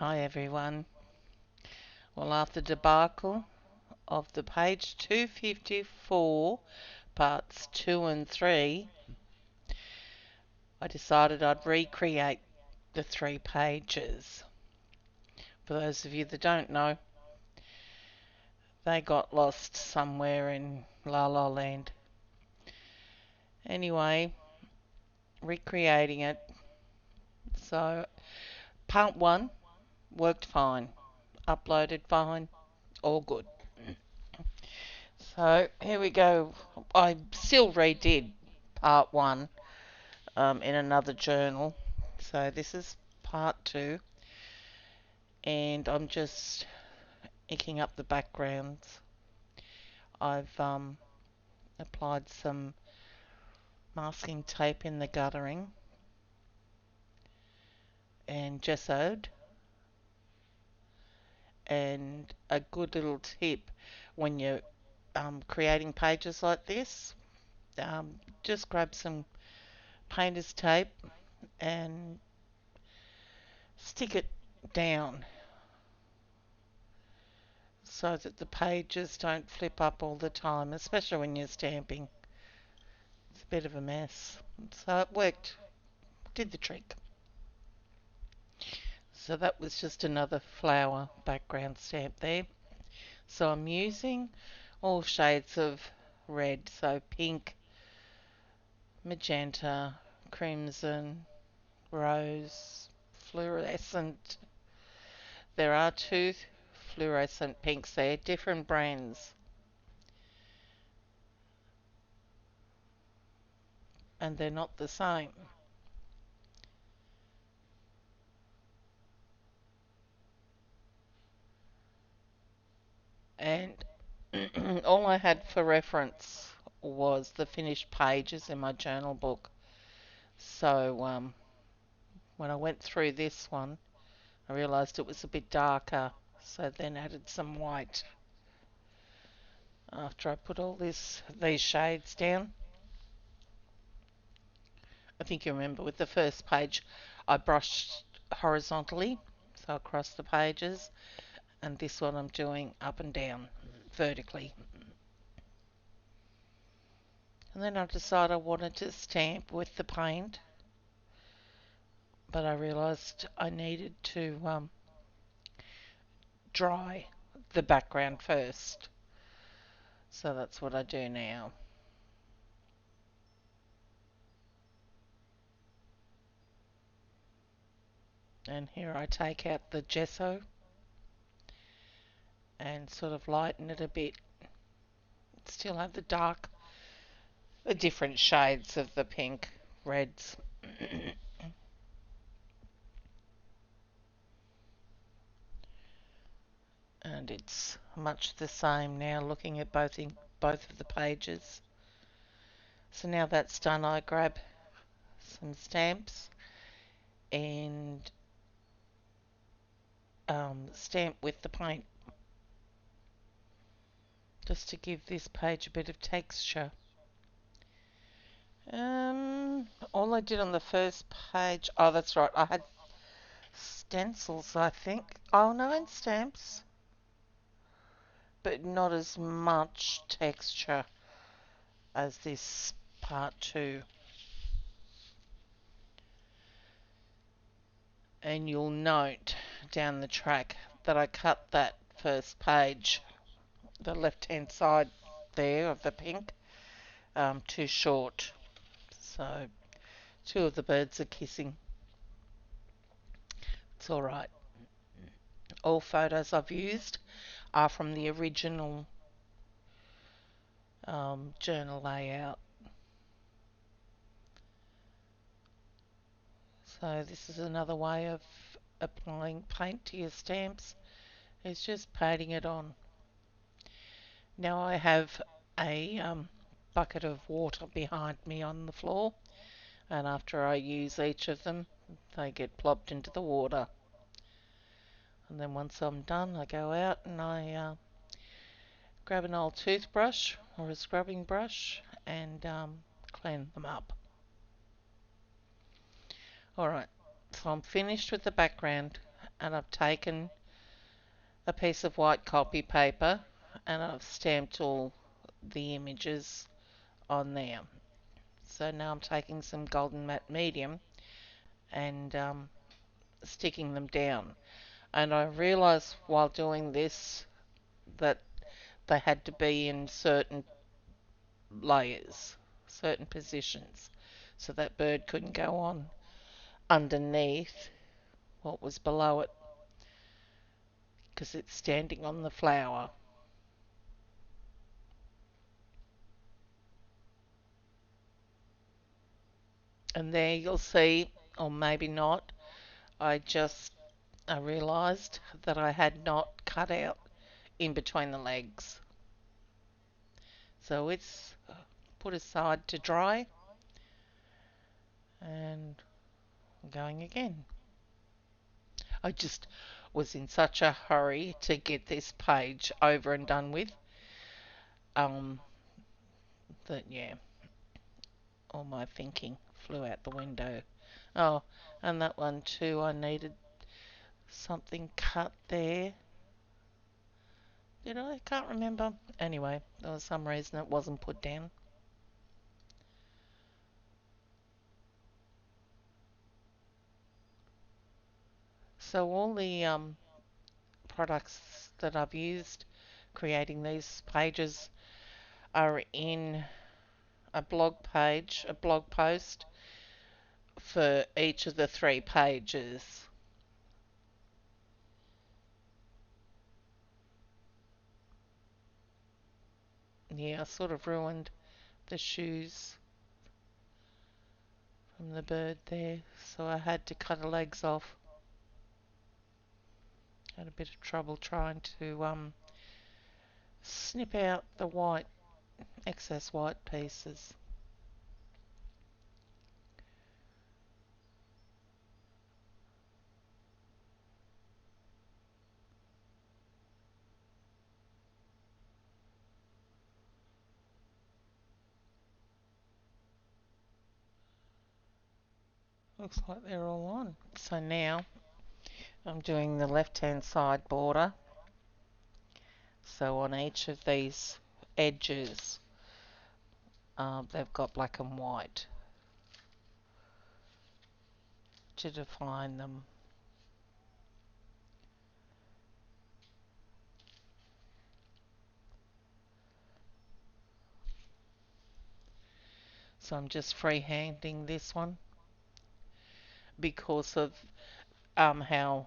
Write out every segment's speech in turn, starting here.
Hi everyone. Well, after the debacle of the page 254 parts 2 and 3, I decided I'd recreate the 3 pages. For those of you that don't know, they got lost somewhere in La La Land. Anyway, recreating it. So, part 1 worked fine. Uploaded fine. All good. So, here we go. I still redid part 1 in another journal. So this is part 2, and I'm just inking up the backgrounds. I've applied some masking tape in the guttering and gessoed. And a good little tip when you're creating pages like this, just grab some painter's tape and stick it down so that the pages don't flip up all the time, especially when you're stamping. It's a bit of a mess. So it worked, did the trick. So that was just another flower background stamp there. So I'm using all shades of red, so pink, magenta, crimson, rose, fluorescent. There are 2 fluorescent pinks there, different brands. And they're not the same. And all I had for reference was the finished pages in my journal book. So when I went through this one, I realised it was a bit darker, so then added some white after I put all these shades down. I think you remember with the first page I brushed horizontally, so across the pages, and this one I'm doing up and down vertically. And then I decided I wanted to stamp with the paint, but I realised I needed to dry the background first. So that's what I do now. And here I take out the gesso and sort of lighten it a bit. Still have the different shades of the pink, reds. And it's much the same now looking at both of the pages. So now that's done, I grab some stamps and stamp with the paint, just to give this page a bit of texture. All I did on the first page, oh that's right, I had stencils I think. Oh no, and stamps, but not as much texture as this part 2. And you'll note down the track that I cut that first page, the left hand side there of the pink, too short. So 2 of the birds are kissing. It's alright. All photos I've used are from the original journal layout. So this is another way of applying paint to your stamps, is just painting it on. Now I have a bucket of water behind me on the floor, and after I use each of them they get plopped into the water. And then once I'm done I go out and I grab an old toothbrush or a scrubbing brush and clean them up. Alright, so I'm finished with the background, and I've taken a piece of white copy paper and I've stamped all the images on there. So now I'm taking some golden matte medium and sticking them down. And I realised while doing this that they had to be in certain layers, certain positions, so that bird couldn't go on underneath what was below it because it's standing on the flower. And there you'll see, or maybe not, I realised that I had not cut out in between the legs. So it's put aside to dry and going again. I just was in such a hurry to get this page over and done with, um, that yeah, all my thinking flew out the window. Oh, and that one too, I needed something cut there. Did I? Can't remember. Anyway, there was some reason it wasn't put down. So all the products that I've used creating these pages are in a blog page, a blog post for each of the 3 pages. Yeah, I sort of ruined the shoes from the bird there, so I had to cut her legs off. Had a bit of trouble trying to snip out the white, excess white pieces. Looks like they're all on. So now I'm doing the left hand side border. So on each of these edges, they've got black and white to define them. So I'm just freehanding this one because of how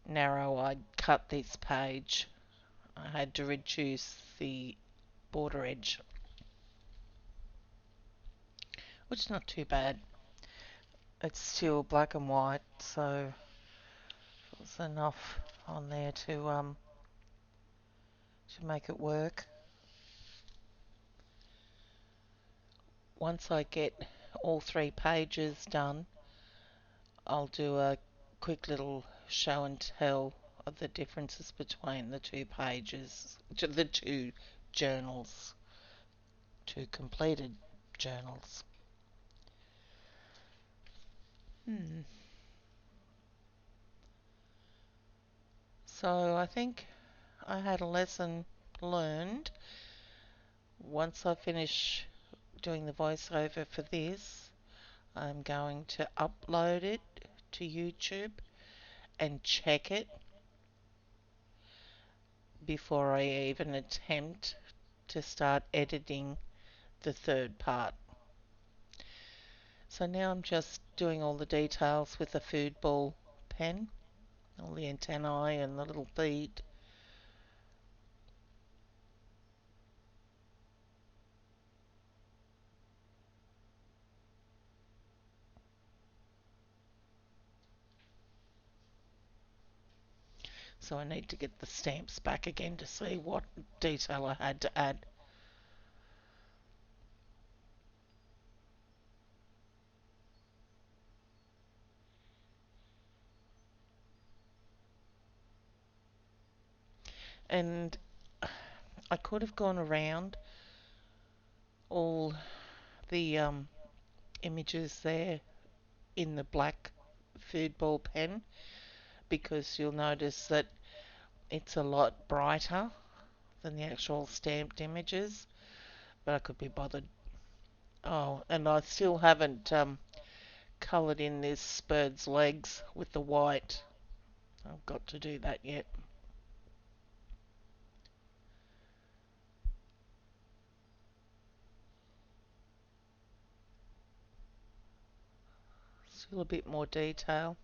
narrow I'd cut this page. I had to reduce the border edge, which is not too bad. It's still black and white, so it's enough on there to make it work. Once I get all 3 pages done, I'll do a quick little show and tell of the differences between the 2 pages, the 2 journals, 2 completed journals. Hmm. So I think I had a lesson learned. Once I finish doing the voiceover for this, I'm going to upload it to YouTube and check it before I even attempt to start editing the 3rd part. So now I'm just doing all the details with the food ball pen, all the antennae and the little bead. So I need to get the stamps back again to see what detail I had to add. And I could have gone around all the images there in the black food ball pen, because you'll notice that it's a lot brighter than the actual stamped images, but I could be bothered. Oh, and I still haven't coloured in this bird's legs with the white. I've got to do that yet. Still a bit more detail.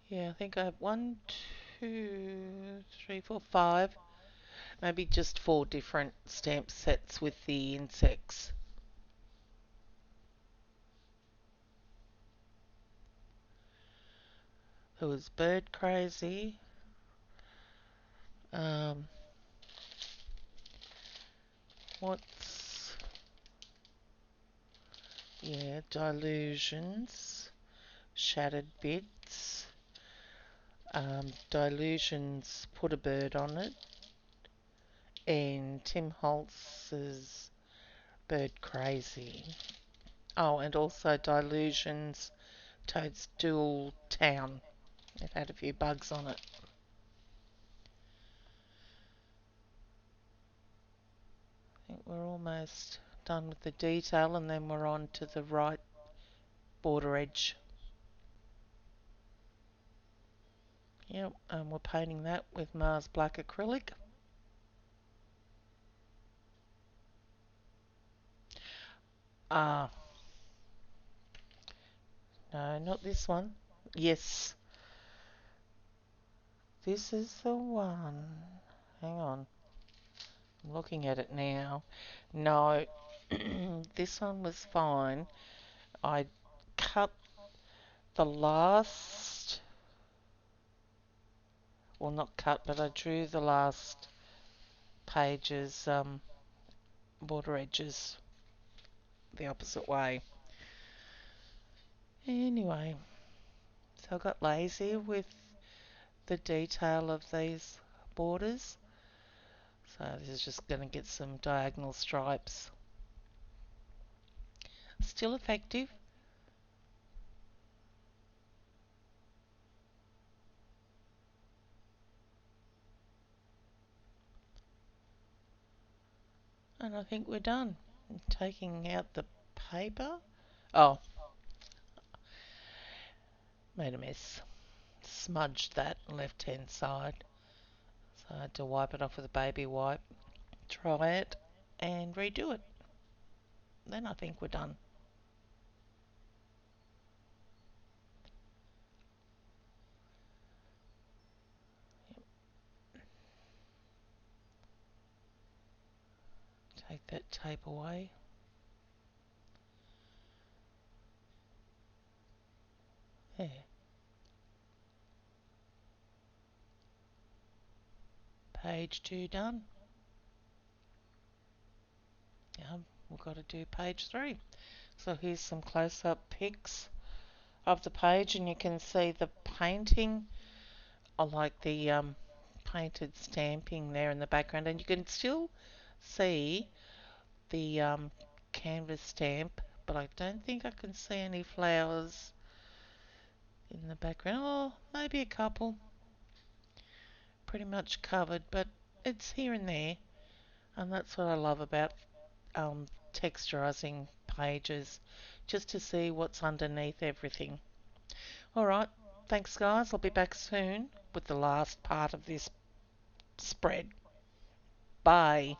Yeah, I think I have one, two, three, four, five, maybe just four different stamp sets with the insects. There was Bird Crazy, um, what's, yeah, Delusions, Shattered Bits, Delusions put a bird on it, and Tim Holtz's Bird Crazy. Oh, and also Delusions Toadstool Town. It had a few bugs on it. I think we're almost done with the detail, and then we're on to the right border edge. Yep, and we're painting that with Mars Black acrylic. Ah, no, not this one. Yes, this is the one. Hang on, I'm looking at it now. No, this one was fine. I cut the last, well, not cut, but I drew the last page's border edges the opposite way. Anyway, so I got lazy with the detail of these borders. So this is just going to get some diagonal stripes. Still effective. And I think we're done. I'm taking out the paper. Oh, made a mess. Smudged that left hand side. So I had to wipe it off with a baby wipe. Try it and redo it. Then I think we're done. Take that tape away. There. Page 2 done. Now we've got to do page 3. So here's some close-up pics of the page, and you can see the painting. I like the painted stamping there in the background, and you can still see the canvas stamp, but I don't think I can see any flowers in the background. Oh, maybe a couple. Pretty much covered, but it's here and there, and that's what I love about texturizing pages, just to see what's underneath everything. Alright, thanks guys. I'll be back soon with the last part of this spread. Bye.